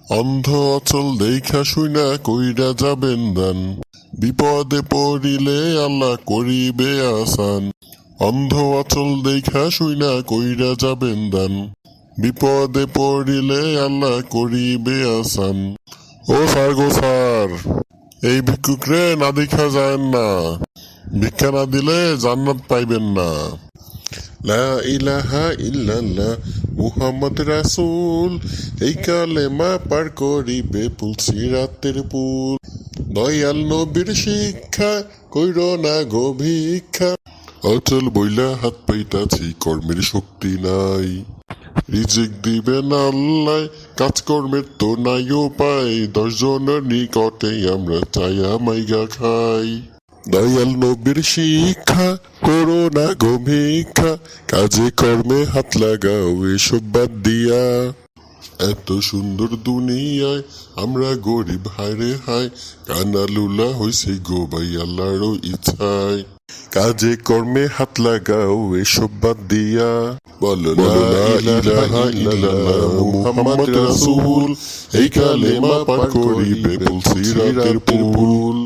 অন্ধ অচল দেখা শুইনা কইরা যাবেন দান, বিপদে পড়িলে আল্লাহ করিবে আসান। অন্ধ অচল দেখা শুইনা কইরা যাবেন দান, বিপদে পড়িলে আল্লাহ করিবে আসান। ও স্যার গো স্যার, এই ভিক্ষুকরে না দেখা যায় না, ভিক্ষা না দিলে জান্নাত পাইবেন না। লা ইলাহা ইল্লাল্লাহ মুহাম্মদ রাসূল, এই কালেমা পার করিবে পুলসিরাতের পুল। দয়াল নবীর শিক্ষা কইরো না গো ভিক্ষা, অচল বইলা হাত পাইতাছি কর্মের শক্তি নাই। রিজিক দিবেন আল্লাহ, কাজকর্মের তো নাই উপায়, 10 জনের নিকটে আমরা চায়া মাইগা খাই। দয়াল নবীর শিক্ষা করো না গো ভিক্ষা, কাজে কর্মে হাত লাগাও এসব বাদ দিয়া। এত সুন্দর দুনিয়ায় আমরা গরিব হায়রে হায়, কানালুলা হইছে গো ভাই আল্লাহরও ইচ্ছায়। কাজে কর্মে হাত লাগাও এসব বাদ দিয়া, বলো লা ইলাহা ইল্লাল্লাহ মুহাম্মদ রাসূল, এই কালেমা পার করিবে পুলসিরাতের পুল।